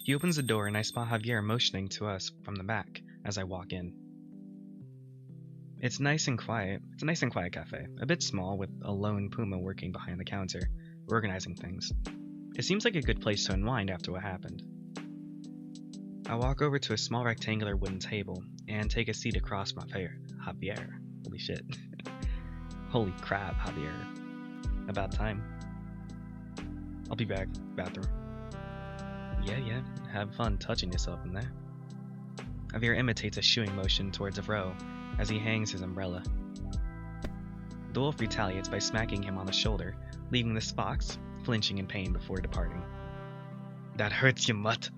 He opens the door and I spot Javier motioning to us from the back as I walk in. It's nice and quiet. It's a nice and quiet cafe, a bit small with a lone puma working behind the counter, organizing things. It seems like a good place to unwind after what happened. I walk over to a small rectangular wooden table and take a seat across from Javier. Holy shit. Holy crap, Javier. About time. I'll be back. Bathroom. Yeah. Have fun touching yourself in there. Javier imitates a shooing motion towards a row as he hangs his umbrella. The wolf retaliates by smacking him on the shoulder, leaving the fox flinching in pain before departing. That hurts, you mutt.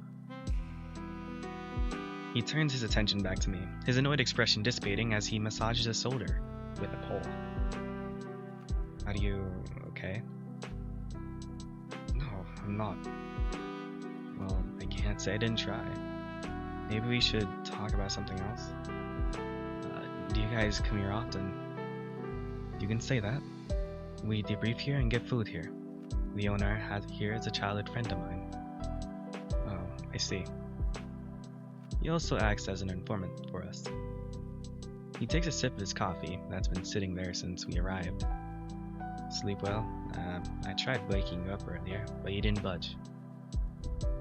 He turns his attention back to me, his annoyed expression dissipating as he massages his shoulder with a pole. Are you okay? No, I'm not. Well, I can't say I didn't try. Maybe we should talk about something else? Do you guys come here often? You can say that. We debrief here and get food here. The owner here is a childhood friend of mine. Oh, I see. He also acts as an informant for us. He takes a sip of his coffee that's been sitting there since we arrived. Sleep well? I tried waking you up earlier, but you didn't budge.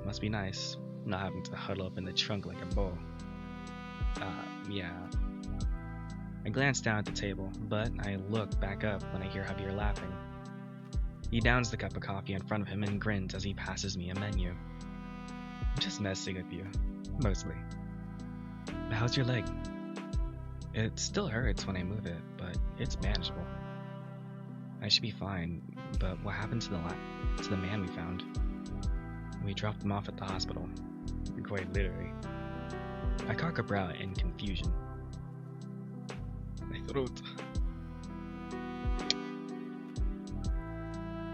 Must be nice, not having to huddle up in the trunk like a bull. Yeah. I glance down at the table, but I look back up when I hear Javier laughing. He downs the cup of coffee in front of him and grins as he passes me a menu. I'm just messing with you, mostly. How's your leg? It still hurts when I move it, but it's manageable. I should be fine, but what happened to the man we found? We dropped him off at the hospital. Quite literally. I cock a brow in confusion. My throat.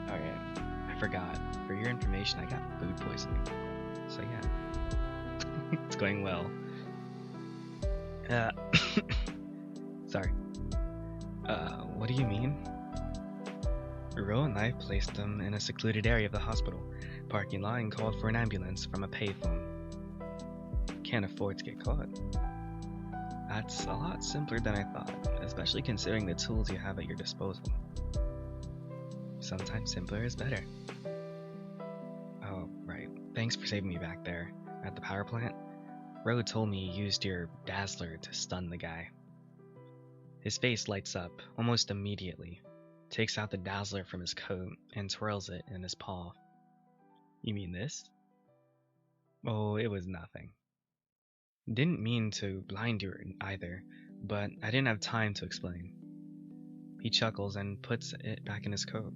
Okay, I forgot. For your information, I got food poisoning. So yeah, it's going well. Sorry. What do you mean? Ro and I placed them in a secluded area of the hospital parking lot and called for an ambulance from a payphone. Can't afford to get caught. That's a lot simpler than I thought, especially considering the tools you have at your disposal. Sometimes simpler is better. Oh, right. Thanks for saving me back there at the power plant. Ro told me you used your dazzler to stun the guy. His face lights up almost immediately, takes out the dazzler from his coat and twirls it in his paw. You mean this? Oh, it was nothing. Didn't mean to blind you either, but I didn't have time to explain. He chuckles and puts it back in his coat.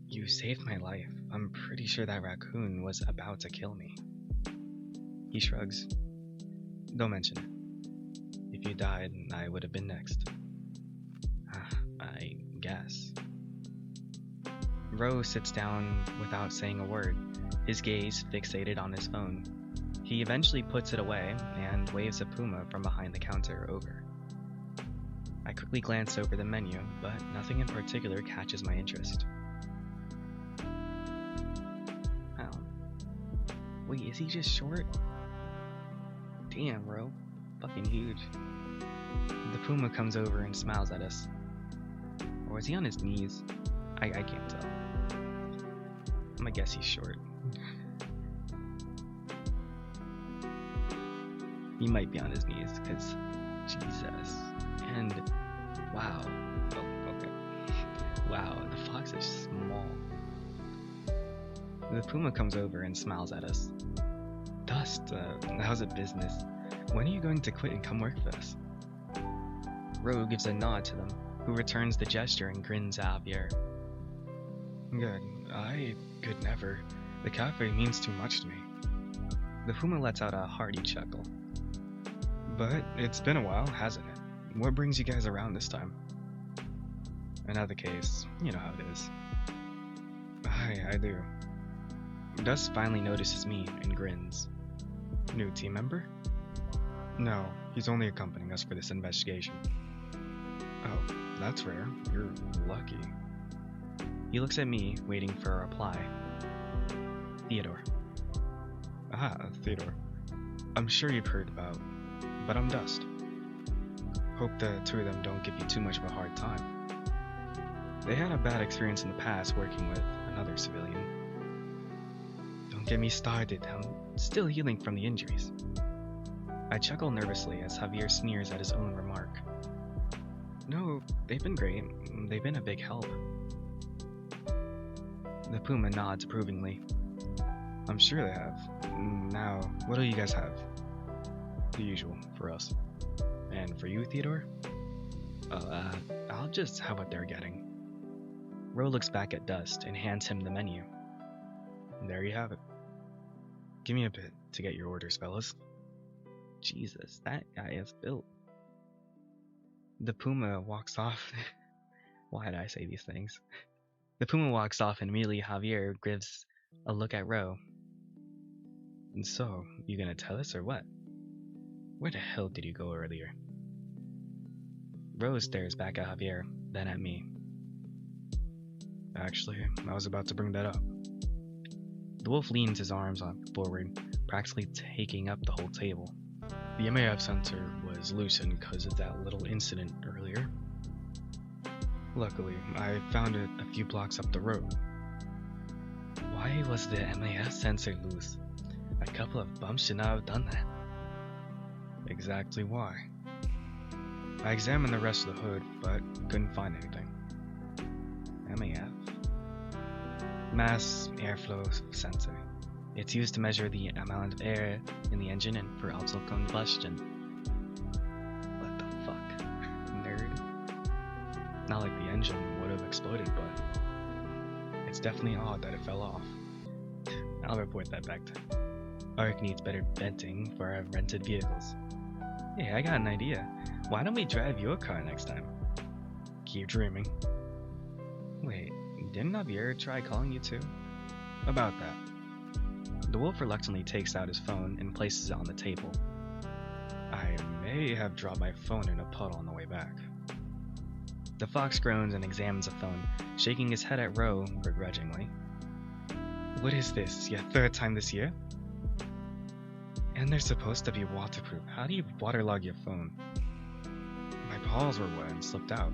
You saved my life. I'm pretty sure that raccoon was about to kill me. He shrugs. Don't mention it. If you died, I would have been next. I guess. Ro sits down without saying a word, his gaze fixated on his phone. He eventually puts it away and waves a puma from behind the counter over. I quickly glance over the menu, but nothing in particular catches my interest. Oh. Wait, is he just short? Damn, Ro. Fucking huge. The puma comes over and smiles at us. Or is he on his knees? I can't tell. I'm gonna guess he's short. He might be on his knees, because Jesus. And wow. Oh, okay. Wow, the fox is small. The puma comes over and smiles at us. Dust, how's it business? When are you going to quit and come work with us? Ro gives a nod to them, who returns the gesture and grins at Javier. Good. I could never. The cafe means too much to me. The puma lets out a hearty chuckle. But it's been a while, hasn't it? What brings you guys around this time? Another case. You know how it is. I do. Dust finally notices me and grins. New team member? No, he's only accompanying us for this investigation. Oh, that's rare. You're lucky. He looks at me, waiting for a reply. Theodore. Ah, Theodore. I'm sure you've heard about, but I'm Dust. Hope the two of them don't give you too much of a hard time. They had a bad experience in the past working with another civilian. Don't get me started, I'm still healing from the injuries. I chuckle nervously as Javier sneers at his own remark. No, they've been great. They've been a big help. The Puma nods approvingly. I'm sure they have. Now, what do you guys have? The usual, for us. And for you, Theodore? I'll just have what they're getting. Ro looks back at Dust and hands him the menu. There you have it. Give me a bit to get your orders, fellas. Jesus, that guy is built. The Puma walks off. Why did I say these things? The Puma walks off and immediately Javier gives a look at Ro. And so, you gonna tell us or what? Where the hell did you go earlier? Ro stares back at Javier, then at me. Actually, I was about to bring that up. The wolf leans his arms forward, practically taking up the whole table. The MAF sensor was loosened because of that little incident earlier. Luckily, I found it a few blocks up the road. Why was the MAF sensor loose? A couple of bumps should not have done that. Exactly why. I examined the rest of the hood, but couldn't find anything. MAF? Mass airflow sensor. It's used to measure the amount of air in the engine and for also combustion. What the fuck? Nerd. Not like the engine would have exploded, but it's definitely odd that it fell off. I'll report that back to ARC needs better venting for our rented vehicles. Hey, I got an idea. Why don't we drive your car next time? Keep dreaming. Wait, didn't Javier try calling you too? About that. The wolf reluctantly takes out his phone and places it on the table. I may have dropped my phone in a puddle on the way back. The fox groans and examines the phone, shaking his head at Ro begrudgingly. What is this, your third time this year? And they're supposed to be waterproof. How do you waterlog your phone? My paws were wet and slipped out.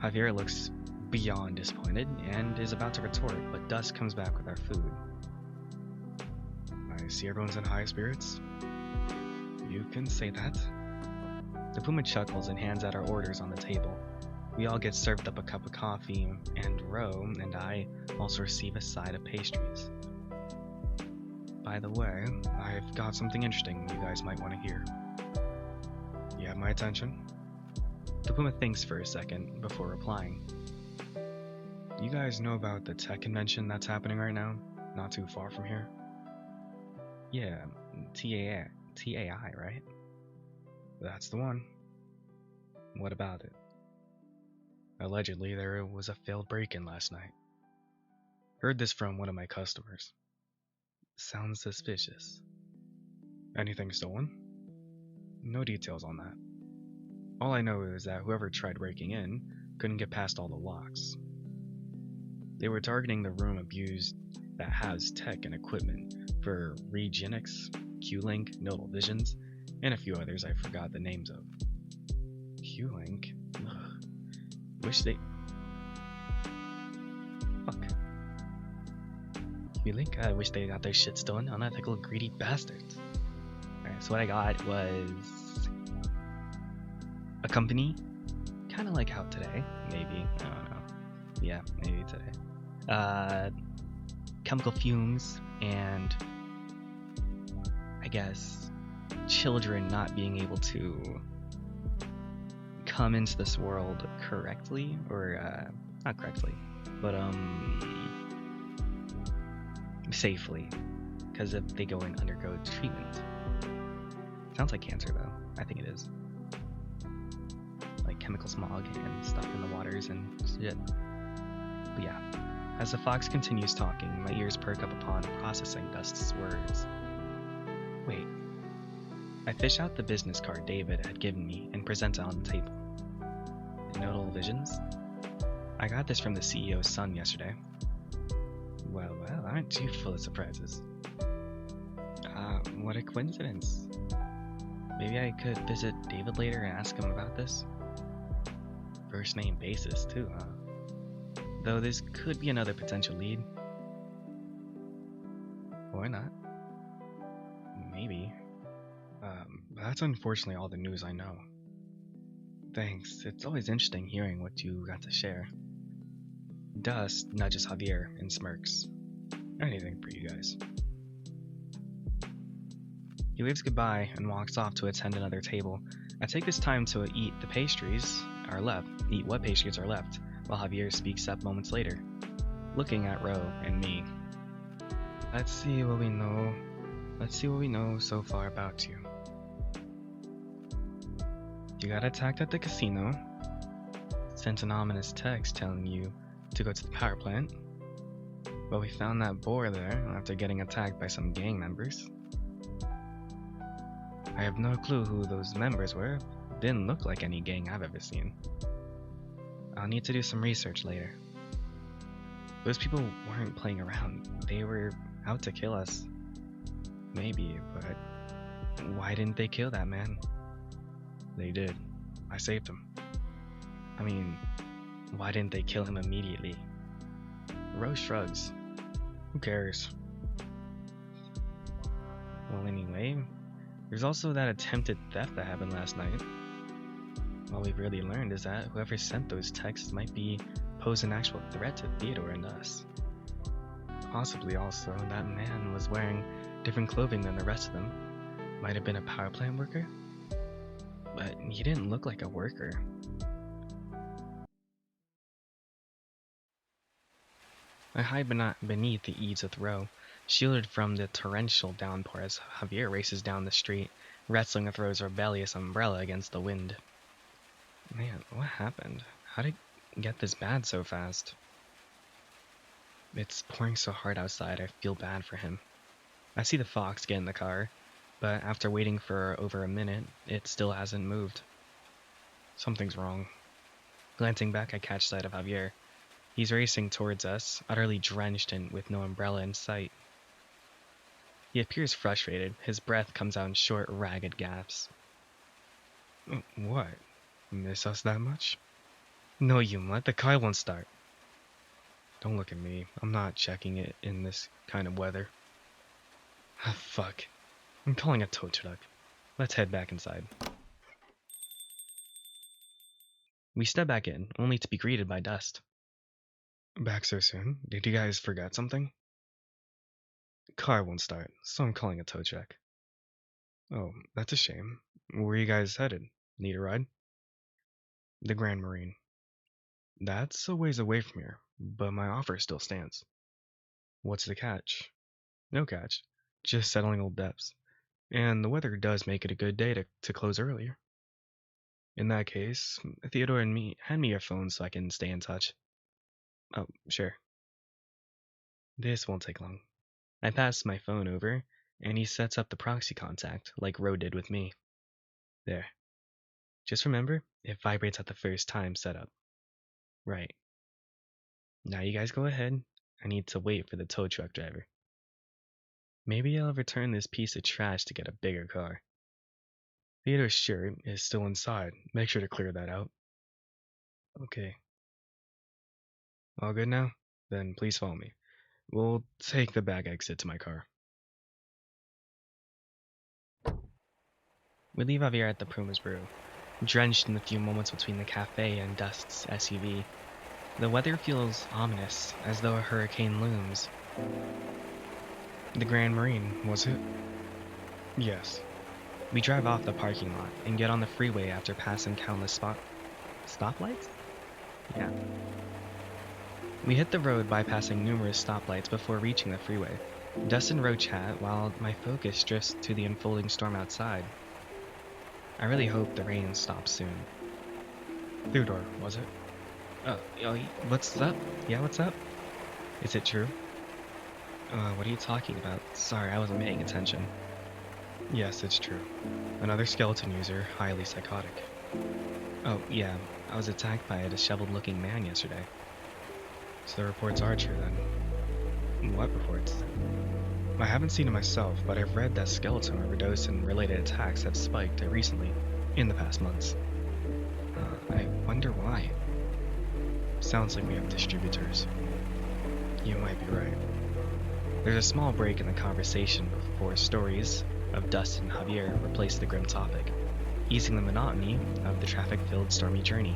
Javier looks beyond disappointed and is about to retort, but Dust comes back with our food. I see everyone's in high spirits. You can say that. The Puma chuckles and hands out our orders on the table. We all get served up a cup of coffee, and Ro and I also receive a side of pastries. By the way, I've got something interesting you guys might want to hear. You have my attention? The Puma thinks for a second before replying. You guys know about the tech convention that's happening right now, not too far from here? Yeah, TAI, right? That's the one. What about it? Allegedly, there was a failed break-in last night. Heard this from one of my customers. Sounds suspicious. Anything stolen? No details on that. All I know is that whoever tried breaking in couldn't get past all the locks. They were targeting the room abused that has tech and equipment for Regenix, Q-Link, Nodal Visions, and a few others I forgot the names of. Q-Link? Ugh. Wish they... Fuck. Q-Link? I wish they got their shit stolen. Unethical, greedy bastards. Alright, so what I got was... a company. Kinda like how today. Maybe. I don't know. Yeah, maybe today. Chemical fumes and... I guess... children not being able to... come into this world correctly, or not correctly, but safely, because if they go and undergo treatment. Sounds like cancer though. I think it is. Like chemical smog and stuff in the waters and shit. But yeah, as the fox continues talking, my ears perk up upon processing Dust's words. Wait. I fish out the business card David had given me and present it on the table. Nodal Visions? I got this from the CEO's son yesterday. Well, aren't you full of surprises? what a coincidence. Maybe I could visit David later and ask him about this? First name basis, too, huh? Though this could be another potential lead. Or not. Maybe. That's unfortunately all the news I know. Thanks, it's always interesting hearing what you got to share. Dust nudges Javier and smirks. Anything for you guys. He waves goodbye and walks off to attend another table. I take this time to eat what pastries are left, while Javier speaks up moments later, looking at Ro and me. Let's see what we know so far about you. You got attacked at the casino, sent an ominous text telling you to go to the power plant, but we found that boar there after getting attacked by some gang members. I have no clue who those members were. Didn't look like any gang I've ever seen. I'll need to do some research later. Those people weren't playing around. They were out to kill us. Maybe, but why didn't they kill that man? They did. I saved him. I mean, why didn't they kill him immediately? Rose shrugs. Who cares? Well, anyway, there's also that attempted theft that happened last night. All we've really learned is that whoever sent those texts might be pose an actual threat to Theodore and us. Possibly also that man was wearing different clothing than the rest of them. Might have been a power plant worker? But he didn't look like a worker. I hide beneath the eaves with Ro, shielded from the torrential downpour as Javier races down the street, wrestling with Ro's rebellious umbrella against the wind. Man, what happened? How did it get this bad so fast? It's pouring so hard outside, I feel bad for him. I see the fox get in the car, but after waiting for over a minute, it still hasn't moved. Something's wrong. Glancing back, I catch sight of Javier. He's racing towards us, utterly drenched and with no umbrella in sight. He appears frustrated. His breath comes out in short, ragged gasps. What? Miss us that much? No, you mutt. The car won't start. Don't look at me. I'm not checking it in this kind of weather. Ah, fuck. I'm calling a tow truck. Let's head back inside. We step back in, only to be greeted by Dust. Back so soon? Did you guys forget something? Car won't start, so I'm calling a tow truck. Oh, that's a shame. Where are you guys headed? Need a ride? The Grand Marine. That's a ways away from here, but my offer still stands. What's the catch? No catch. Just settling old debts. And the weather does make it a good day to close earlier. In that case, Theodore and me, hand me your phone so I can stay in touch. Oh, sure. This won't take long. I pass my phone over, and he sets up the proxy contact, like Ro did with me. There. Just remember, it vibrates at the first time set up. Right. Now you guys go ahead. I need to wait for the tow truck driver. Maybe I'll return this piece of trash to get a bigger car. Theodore's shirt is still inside. Make sure to clear that out. Okay. All good now? Then please follow me. We'll take the back exit to my car. We leave Javier at the Puma's Brew, drenched in the few moments between the cafe and Dust's SUV. The weather feels ominous, as though a hurricane looms. The Grand Marine, was it? Yes. We drive off the parking lot and get on the freeway after passing countless stoplights? Yeah. We hit the road bypassing numerous stoplights before reaching the freeway. Dust and Ro chat while my focus drifts to the unfolding storm outside. I really hope the rain stops soon. Theodore, was it? Oh, what's up? Yeah, what's up? Is it true? What are you talking about? Sorry, I wasn't paying attention. Yes, it's true. Another skeleton user, highly psychotic. Oh, yeah, I was attacked by a disheveled-looking man yesterday. So the reports are true, then. What reports? I haven't seen it myself, but I've read that skeleton overdose and related attacks have spiked recently, in the past months. I wonder why. Sounds like we have distributors. You might be right. There's a small break in the conversation before stories of Dust and Javier replace the grim topic, easing the monotony of the traffic-filled stormy journey.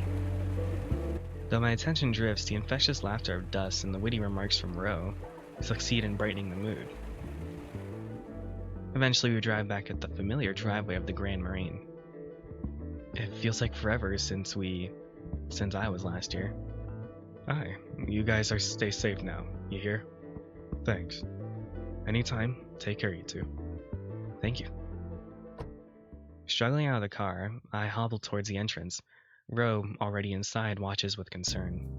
Though my attention drifts, the infectious laughter of Dust and the witty remarks from Ro succeed in brightening the mood. Eventually, we drive back at the familiar driveway of the Grand Marine. It feels like forever since I was last here. Hi, you guys stay safe now, you hear? Thanks. Anytime, take care, you two. Thank you. Struggling out of the car, I hobble towards the entrance. Ro, already inside, watches with concern.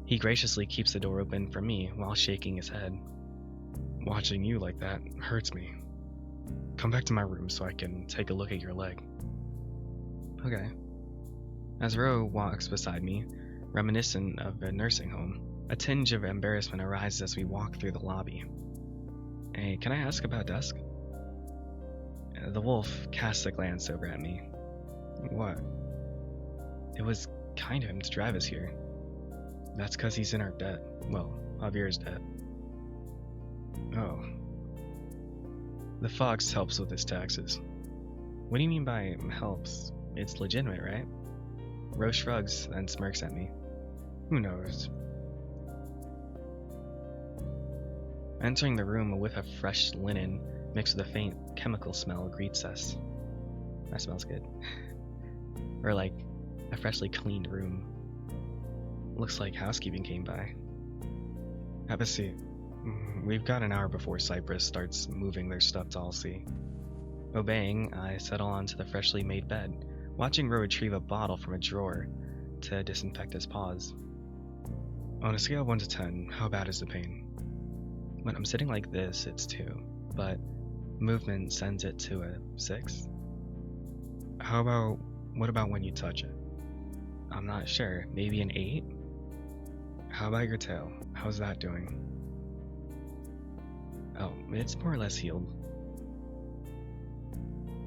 He graciously keeps the door open for me while shaking his head. Watching you like that hurts me. Come back to my room so I can take a look at your leg. Okay. As Ro walks beside me, reminiscent of a nursing home, a tinge of embarrassment arises as we walk through the lobby. Hey, can I ask about Dusk? The wolf casts a glance over at me. What? It was kind of him to drive us here. That's 'cause he's in our debt. Well, Javier's debt. Oh. The fox helps with his taxes. What do you mean by helps? It's legitimate, right? Rose shrugs and smirks at me. Who knows? Entering the room, a whiff of fresh linen mixed with a faint chemical smell greets us. That smells good. Or like a freshly cleaned room. Looks like housekeeping came by. Have a seat. We've got an hour before Cypress starts moving their stuff to Allsea. Obeying, I settle onto the freshly made bed, watching Ro retrieve a bottle from a drawer to disinfect his paws. On a scale of 1 to 10, how bad is the pain? When I'm sitting like this, it's 2, but movement sends it to a 6. What about when you touch it? I'm not sure, maybe an 8? How about your tail? How's that doing? Oh, it's more or less healed.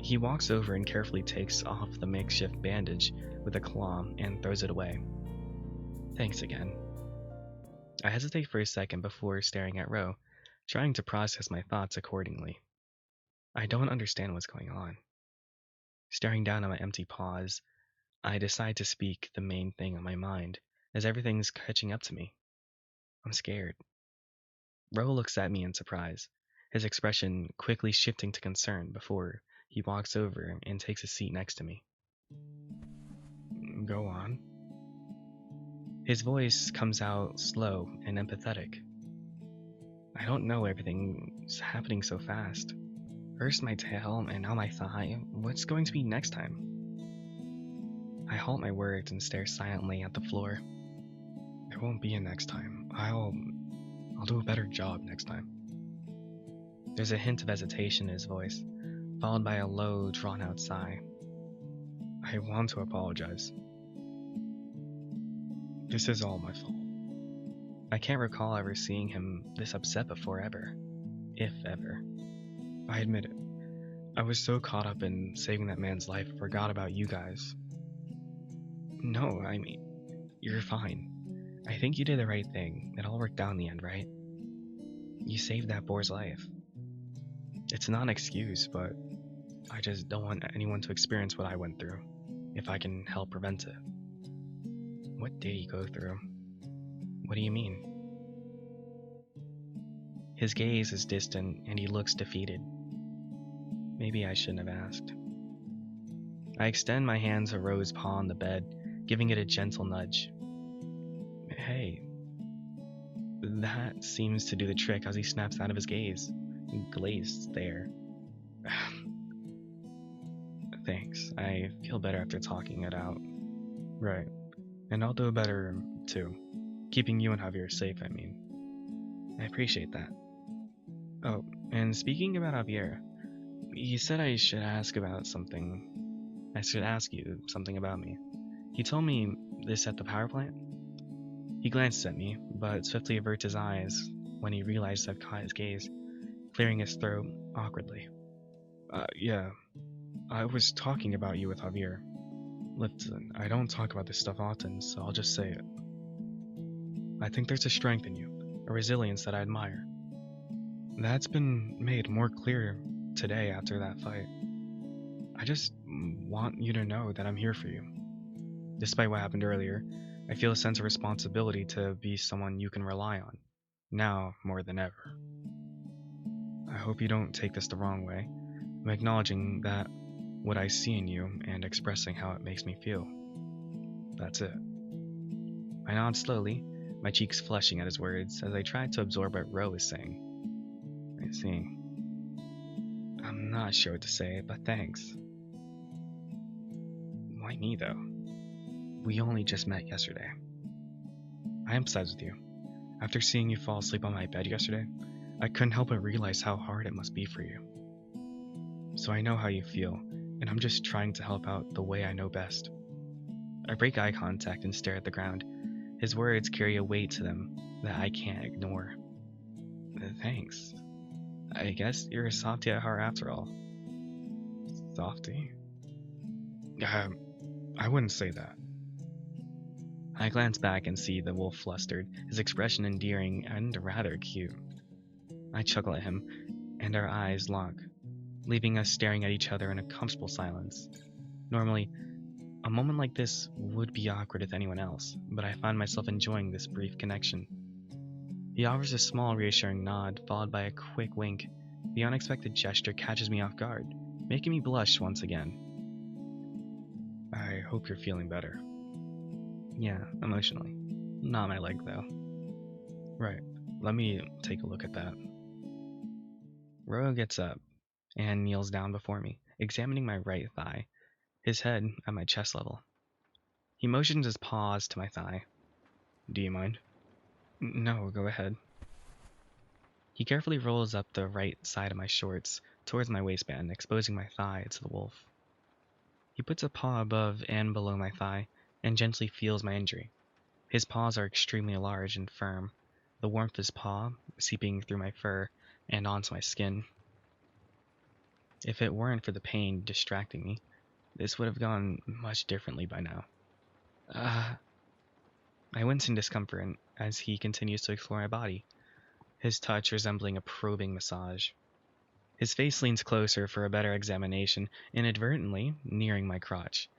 He walks over and carefully takes off the makeshift bandage with a claw and throws it away. Thanks again. I hesitate for a second before staring at Ro, trying to process my thoughts accordingly. I don't understand what's going on. Staring down at my empty paws, I decide to speak the main thing on my mind, as everything's catching up to me. I'm scared. Ro looks at me in surprise, his expression quickly shifting to concern before he walks over and takes a seat next to me. Go on. His voice comes out slow and empathetic. I don't know, everything's happening so fast. First my tail, and now my thigh. What's going to be next time? I halt my words and stare silently at the floor. There won't be a next time. I'll do a better job next time. There's a hint of hesitation in his voice, followed by a low, drawn-out sigh. I want to apologize. This is all my fault. I can't recall ever seeing him this upset before ever. If ever. I admit it. I was so caught up in saving that man's life I forgot about you guys. No, I mean, you're fine. I think you did the right thing. It all worked out in the end, right? You saved that boar's life. It's not an excuse, but I just don't want anyone to experience what I went through, if I can help prevent it. What did he go through? What do you mean? His gaze is distant and he looks defeated. Maybe I shouldn't have asked. I extend my hand to Ro's paw on the bed, giving it a gentle nudge. Hey. That seems to do the trick as he snaps out of his gaze. Glazed stare. Thanks. I feel better after talking it out. Right. And I'll do better, too. Keeping you and Javier safe, I mean. I appreciate that. Oh, and speaking about Javier, he said I should ask you something about me. He told me this at the power plant. He glances at me, but swiftly averts his eyes when he realizes I've caught his gaze. clearing his throat awkwardly. Yeah, I was talking about you with Javier. Listen, I don't talk about this stuff often, so I'll just say it. I think there's a strength in you, a resilience that I admire. That's been made more clear today after that fight. I just want you to know that I'm here for you. Despite what happened earlier, I feel a sense of responsibility to be someone you can rely on, now more than ever. I hope you don't take this the wrong way. I'm acknowledging that what I see in you and expressing how it makes me feel. That's it. I nod slowly, my cheeks flushing at his words as I tried to absorb what Ro was saying. I see. I'm not sure what to say, but thanks. Why me, though? We only just met yesterday. I empathize with you. After seeing you fall asleep on my bed yesterday, I couldn't help but realize how hard it must be for you. So I know how you feel, and I'm just trying to help out the way I know best. I break eye contact and stare at the ground. His words carry a weight to them that I can't ignore. Thanks. I guess you're a softie at heart after all. Softie? I wouldn't say that. I glance back and see the wolf flustered, his expression endearing and rather cute. I chuckle at him, and our eyes lock, leaving us staring at each other in a comfortable silence. Normally, a moment like this would be awkward with anyone else, but I find myself enjoying this brief connection. He offers a small, reassuring nod, followed by a quick wink. The unexpected gesture catches me off guard, making me blush once again. I hope you're feeling better. Yeah, emotionally. Not my leg, though. Right, let me take a look at that. Ro gets up and kneels down before me, examining my right thigh, his head at my chest level. He motions his paws to my thigh. Do you mind? No, go ahead. He carefully rolls up the right side of my shorts towards my waistband, exposing my thigh to the wolf. He puts a paw above and below my thigh and gently feels my injury. His paws are extremely large and firm, the warmth of his paw seeping through my fur and onto my skin. If it weren't for the pain distracting me, this would have gone much differently by now. I wince in discomfort as he continues to explore my body, his touch resembling a probing massage. His face leans closer for a better examination, inadvertently nearing my crotch.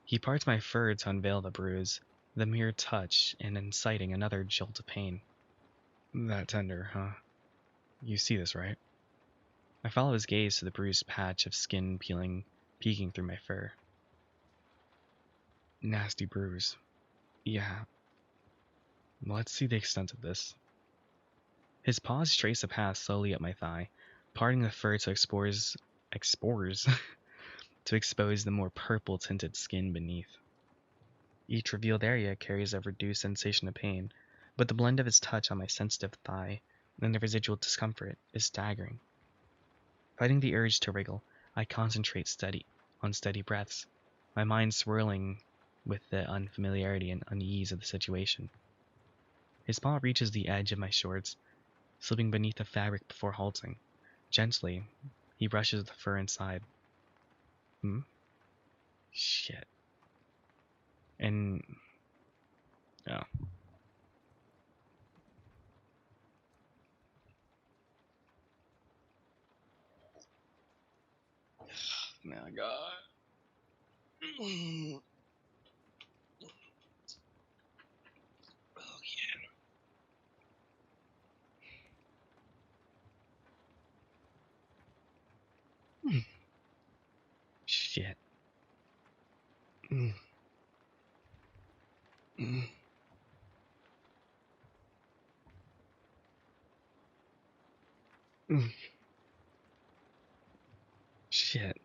He parts my fur to unveil the bruise, the mere touch and inciting another jolt of pain. That tender, huh? You see this, right? I follow his gaze to the bruised patch of skin peeking through my fur. Nasty bruise. Yeah. Let's see the extent of this. His paws trace a path slowly up my thigh, parting the fur to to expose the more purple-tinted skin beneath. Each revealed area carries a reduced sensation of pain, but the blend of his touch on my sensitive thigh and the residual discomfort is staggering. Fighting the urge to wriggle, I concentrate on steady breaths, my mind swirling with the unfamiliarity and unease of the situation. His paw reaches the edge of my shorts, slipping beneath the fabric before halting. Gently, he brushes the fur inside. Shit. And... oh. My God. Oh, yeah. Shit. Mm. Mm. Mm. Shit.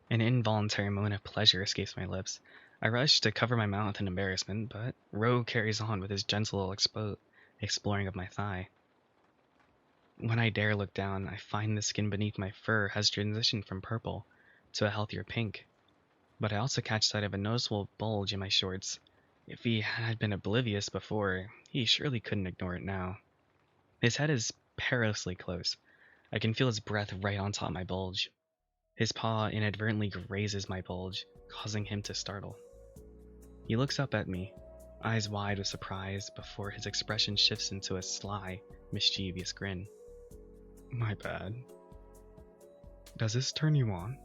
An involuntary moan of pleasure escapes my lips. I rush to cover my mouth in embarrassment, but Rogue carries on with his gentle exploring of my thigh. When I dare look down, I find the skin beneath my fur has transitioned from purple to a healthier pink. But I also catch sight of a noticeable bulge in my shorts. If he had been oblivious before, he surely couldn't ignore it now. His head is perilously close. I can feel his breath right on top of my bulge. His paw inadvertently grazes my bulge, causing him to startle. He looks up at me, eyes wide with surprise, before his expression shifts into a sly, mischievous grin. My bad. Does this turn you on?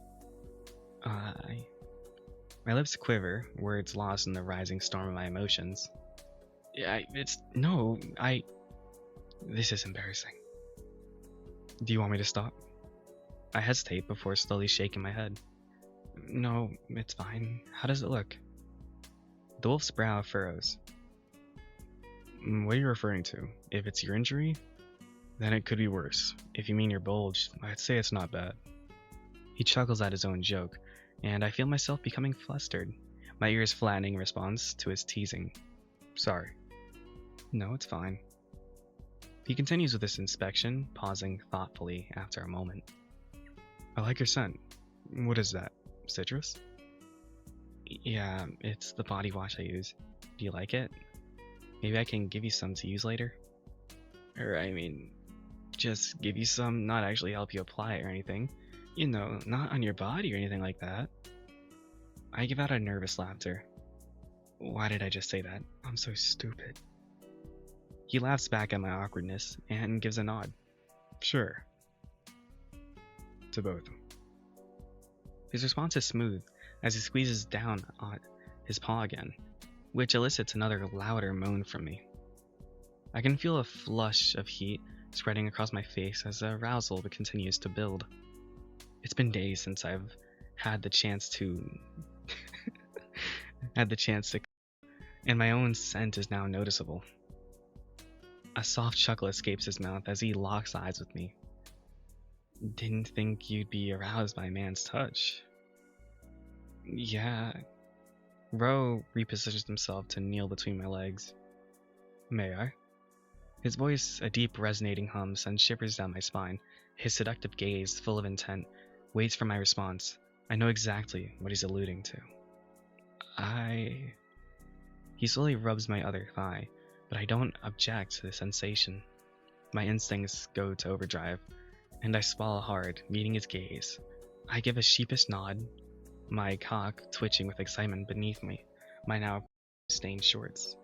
My lips quiver, words lost in the rising storm of my emotions. This is embarrassing. Do you want me to stop? I hesitate before slowly shaking my head. No, it's fine. How does it look? The wolf's brow furrows. What are you referring to? If it's your injury, then it could be worse. If you mean your bulge, I'd say it's not bad. He chuckles at his own joke, and I feel myself becoming flustered, my ears flattening in response to his teasing. Sorry. No, it's fine. He continues with his inspection, pausing thoughtfully after a moment. I like your scent. What is that? Citrus? Yeah, it's the body wash I use. Do you like it? Maybe I can give you some to use later? Just give you some, not actually help you apply it or anything. You know, not on your body or anything like that. I give out a nervous laughter. Why did I just say that? I'm so stupid. He laughs back at my awkwardness and gives a nod. Sure. To both. His response is smooth as he squeezes down on his paw again, which elicits another louder moan from me. I can feel a flush of heat spreading across my face as the arousal continues to build. It's been days since I've had the chance to and my own scent is now noticeable. A soft chuckle escapes his mouth as he locks eyes with me. Didn't think you'd be aroused by a man's touch. Yeah. Ro repositions himself to kneel between my legs. May I? His voice, a deep resonating hum, sends shivers down my spine. His seductive gaze, full of intent, waits for my response. I know exactly what he's alluding to. He slowly rubs my other thigh, but I don't object to the sensation. My instincts go to overdrive, and I swallow hard, meeting his gaze. I give a sheepish nod, my cock twitching with excitement beneath me, my now stained shorts.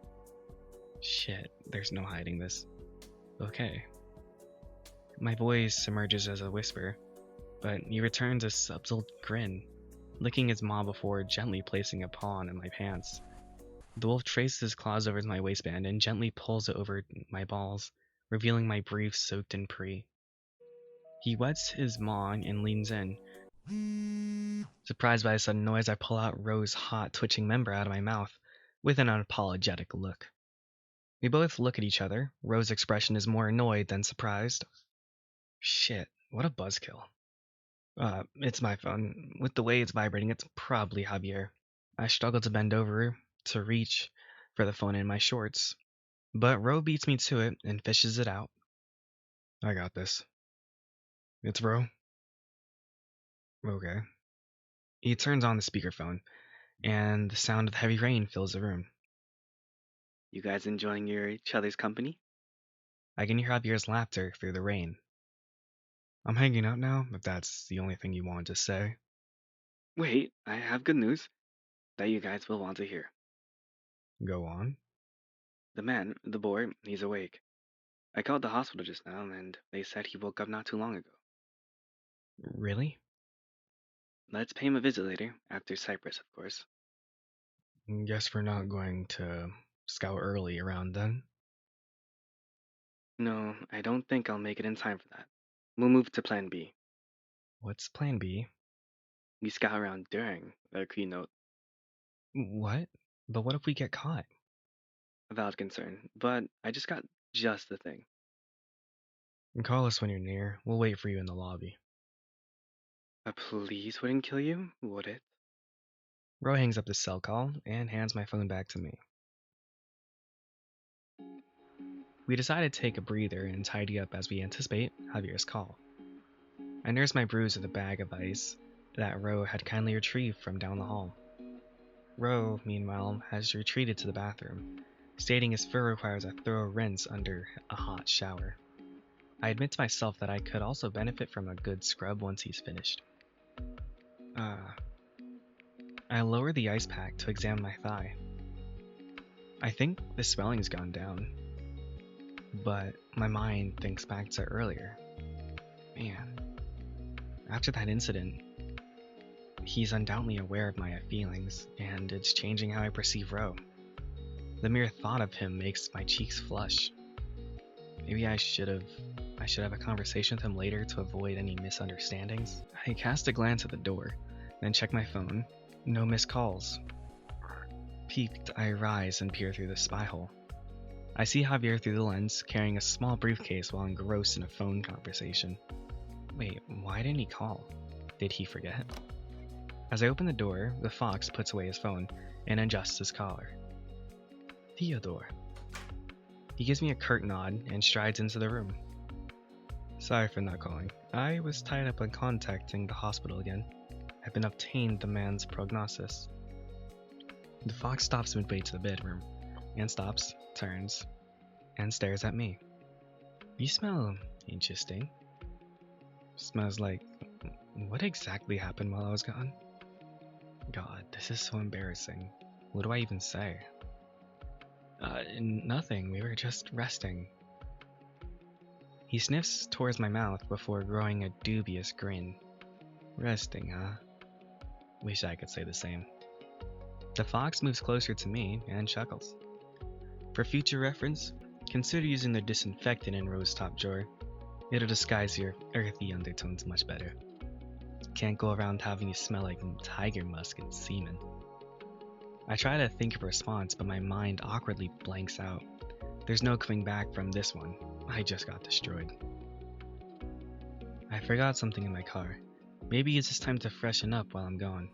Shit, there's no hiding this. Okay. My voice emerges as a whisper, but he returns a subtle grin, licking his maw before gently placing a paw in my pants. The wolf traces his claws over my waistband and gently pulls it over my balls, revealing my briefs soaked in pre. He wets his maw and leans in. Surprised by a sudden noise, I pull out Ro's hot, twitching member out of my mouth, with an unapologetic look. We both look at each other. Ro's expression is more annoyed than surprised. Shit, what a buzzkill. It's my phone. With the way it's vibrating, it's probably Javier. I struggle to bend over to reach for the phone in my shorts, but Ro beats me to it and fishes it out. I got this. It's Ro. Okay. He turns on the speakerphone, and the sound of heavy rain fills the room. You guys enjoying each other's company? I can hear Javier's laughter through the rain. I'm hanging out now, if that's the only thing you wanted to say. Wait, I have good news that you guys will want to hear. Go on. The boy, he's awake. I called the hospital just now, and they said he woke up not too long ago. Really? Let's pay him a visit later, after Cyprus, of course. Guess we're not going to scout early around then. No, I don't think I'll make it in time for that. We'll move to Plan B. What's Plan B? We scout around during the keynote. What? But what if we get caught? A valid concern, but I just got just the thing. Call us when you're near. We'll wait for you in the lobby. A police wouldn't kill you, would it? Ro hangs up the cell call and hands my phone back to me. We decided to take a breather and tidy up as we anticipate Javier's call. I nursed my bruise with a bag of ice that Ro had kindly retrieved from down the hall. Ro, meanwhile, has retreated to the bathroom, stating his fur requires a thorough rinse under a hot shower. I admit to myself that I could also benefit from a good scrub once he's finished. I lower the ice pack to examine my thigh. I think the swelling's gone down, but my mind thinks back to earlier. Man, after that incident, he's undoubtedly aware of my feelings, and it's changing how I perceive Ro. The mere thought of him makes my cheeks flush. Maybe I should have a conversation with him later to avoid any misunderstandings. I cast a glance at the door, then check my phone. No missed calls. Peaked, I rise and peer through the spy hole. I see Javier through the lens, carrying a small briefcase while engrossed in a phone conversation. Wait, why didn't he call? Did he forget? As I open the door, the fox puts away his phone and adjusts his collar. Theodore. He gives me a curt nod and strides into the room. Sorry for not calling. I was tied up on contacting the hospital again. I've been obtained the man's prognosis. The fox stops midway to the bedroom, and stops, turns, and stares at me. You smell interesting. Smells like... What exactly happened while I was gone? God, this is so embarrassing. What do I even say? Nothing. We were just resting. He sniffs towards my mouth before growing a dubious grin. Resting, huh? Wish I could say the same. The fox moves closer to me and chuckles. For future reference, consider using the disinfectant in Ro's top drawer. It'll disguise your earthy undertones much better. Can't go around having you smell like tiger musk and semen. I try to think of a response, but my mind awkwardly blanks out. There's no coming back from this one. I just got destroyed. I forgot something in my car. Maybe it's just time to freshen up while I'm gone.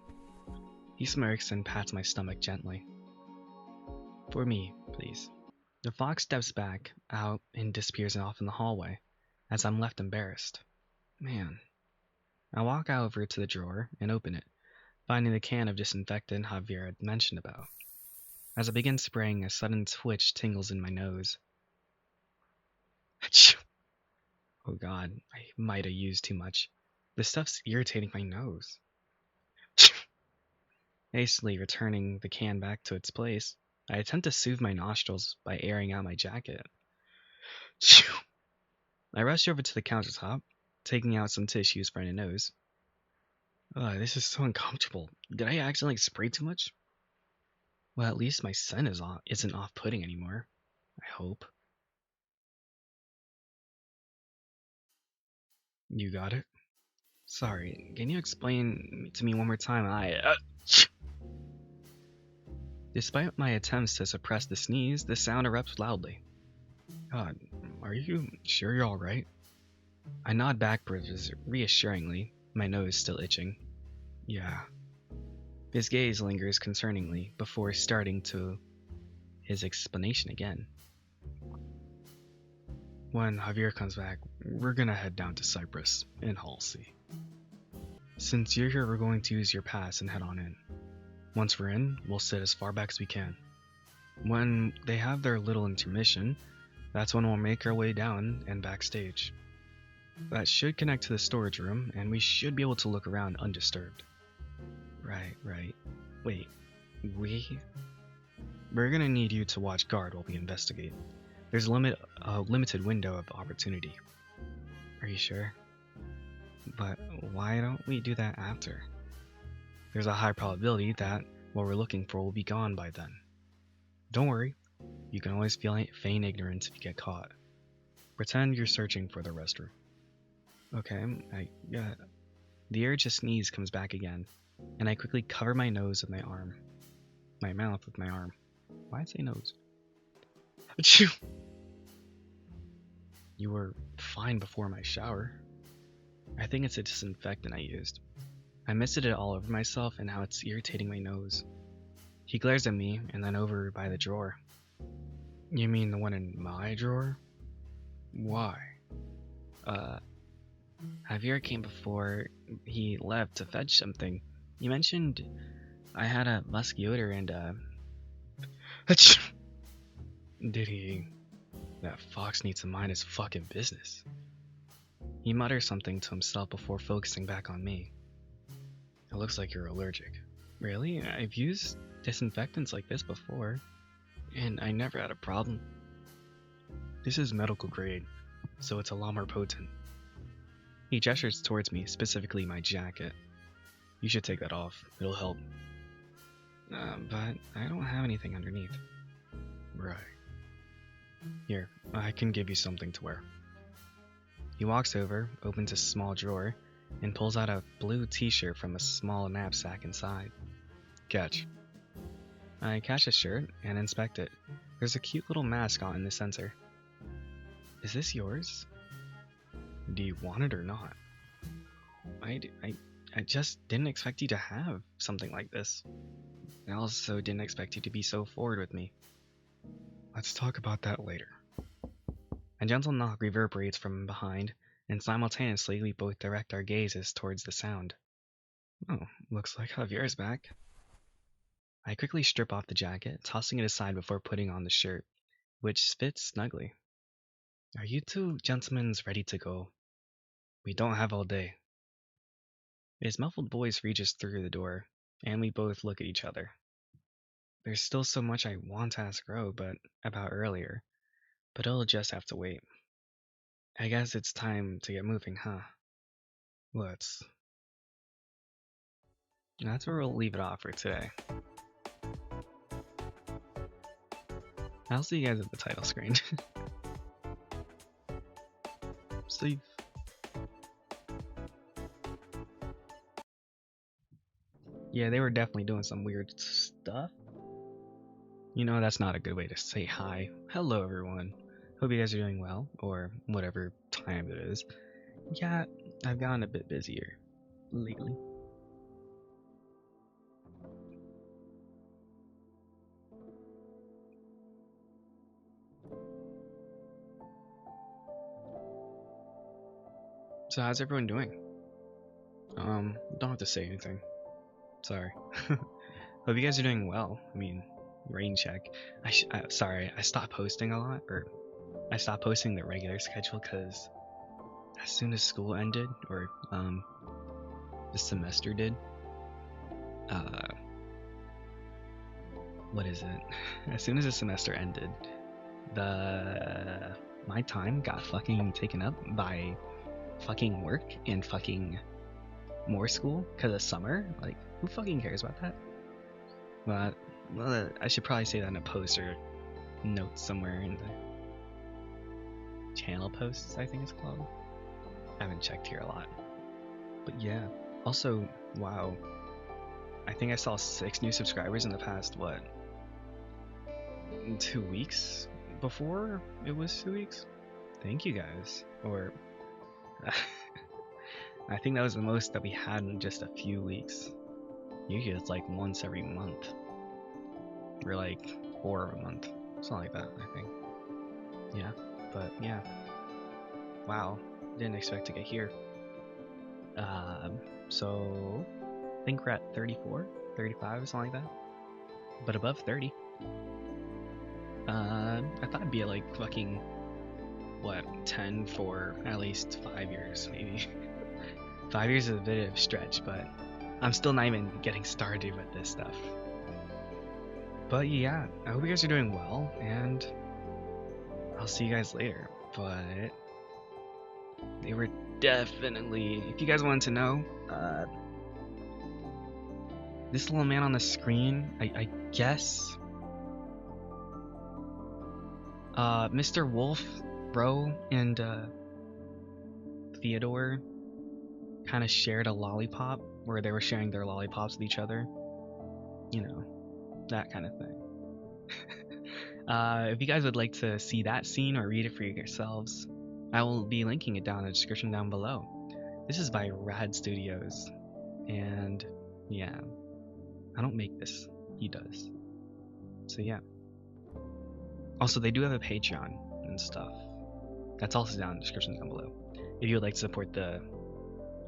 He smirks and pats my stomach gently. For me, please. The fox steps back, out, and disappears off in the hallway, as I'm left embarrassed. Man. I walk over to the drawer and open it, finding the can of disinfectant Javier had mentioned about. As I begin spraying, a sudden twitch tingles in my nose. Achoo! Oh god, I might have used too much. This stuff's irritating my nose. Hastily returning the can back to its place, I attempt to soothe my nostrils by airing out my jacket. I rush over to the countertop, taking out some tissues for my nose. This is so uncomfortable. Did I accidentally spray too much? Well, at least my scent isn't off-putting anymore. I hope. You got it? Sorry, can you explain to me one more time? Despite my attempts to suppress the sneeze, the sound erupts loudly. God, are you sure you're alright? I nod backwards reassuringly, my nose still itching. Yeah. His gaze lingers concerningly before starting to his explanation again. When Javier comes back, we're gonna head down to Cyprus in Halsey. Since you're here, we're going to use your pass and head on in. Once we're in, we'll sit as far back as we can. When they have their little intermission, that's when we'll make our way down and backstage. That should connect to the storage room, and we should be able to look around undisturbed. Right. Wait, we're gonna need you to watch guard while we investigate. There's a limited window of opportunity. Are you sure? But why don't we do that after? There's a high probability that what we're looking for will be gone by then. Don't worry, you can always feign ignorance if you get caught. Pretend you're searching for the restroom. Okay, the urge to sneeze comes back again, and I quickly cover my nose with my mouth with my arm. Why'd I say nose? Achoo! You were fine before my shower. I think it's a disinfectant I used. I misted it all over myself, and now it's irritating my nose. He glares at me, and then over by the drawer. You mean the one in my drawer? Why? Javier came before he left to fetch something. You mentioned I had a musky odor and, Did he? That fox needs to mind his fucking business. He mutters something to himself before focusing back on me. It looks like you're allergic. Really? I've used disinfectants like this before, and I never had a problem. This is medical grade, so it's a lot more potent. He gestures towards me, specifically my jacket. You should take that off. It'll help. But I don't have anything underneath. Right. Here, I can give you something to wear. He walks over, opens a small drawer, and pulls out a blue t-shirt from a small knapsack inside. Catch. I catch the shirt and inspect it. There's a cute little mascot in the center. Is this yours? Do you want it or not? I just didn't expect you to have something like this. I also didn't expect you to be so forward with me. Let's talk about that later. A gentle knock reverberates from behind, and simultaneously we both direct our gazes towards the sound. Oh, looks like Javier's back. I quickly strip off the jacket, tossing it aside before putting on the shirt, which fits snugly. Are you two gentlemen ready to go? We don't have all day. His muffled voice reaches through the door, and we both look at each other. There's still so much I want to ask Ro about earlier, but it'll just have to wait. I guess it's time to get moving, huh? Let's. That's where we'll leave it off for today. I'll see you guys at the title screen. Sleep. Yeah, they were definitely doing some weird stuff. You know, that's not a good way to say hi. Hello, everyone. Hope you guys are doing well, or whatever time it is. Yeah, I've gotten a bit busier lately. So how's everyone doing? Don't have to say anything. Sorry. Hope you guys are doing well. I mean, Raincheck. Sorry, I stopped posting a lot, or I stopped posting the regular schedule because as soon as school ended, or the semester did, what is it? As soon as the semester ended, my time got fucking taken up by fucking work and fucking more school because of summer. Like, who fucking cares about that? But well, I should probably say that in a post or note somewhere in the channel posts, I think it's called. I haven't checked here a lot. But yeah. Also, wow. I think I saw 6 new subscribers in the past, what? 2 weeks? Before it was 2 weeks? Thank you guys. Or I think that was the most that we had in just a few weeks. Usually it's like once every month. Or like 4 a month. Something like that, I think. Yeah, but yeah. Wow, didn't expect to get here. So I think we're at 34, 35 or something like that. But above 30. I thought I'd be at like fucking, what, 10 for at least 5 years, maybe. 5 years is a bit of a stretch, but I'm still not even getting started with this stuff. But yeah, I hope you guys are doing well, and I'll see you guys later. But they were definitely, if you guys wanted to know, this little man on the screen, I guess, Mr. Wolf, Ro, and Theodore kind of shared a lollipop where they were sharing their lollipops with each other. You know, that kind of thing. If you guys would like to see that scene or read it for yourselves, I will be linking it down in the description down below. This is by Rad Studios, and yeah, I don't make this, he does. So yeah. Also, they do have a Patreon and stuff. That's also down in the description down below. If you would like to support the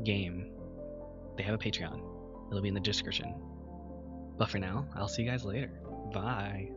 game, they have a Patreon. It'll be in the description. But for now, I'll see you guys later. Bye.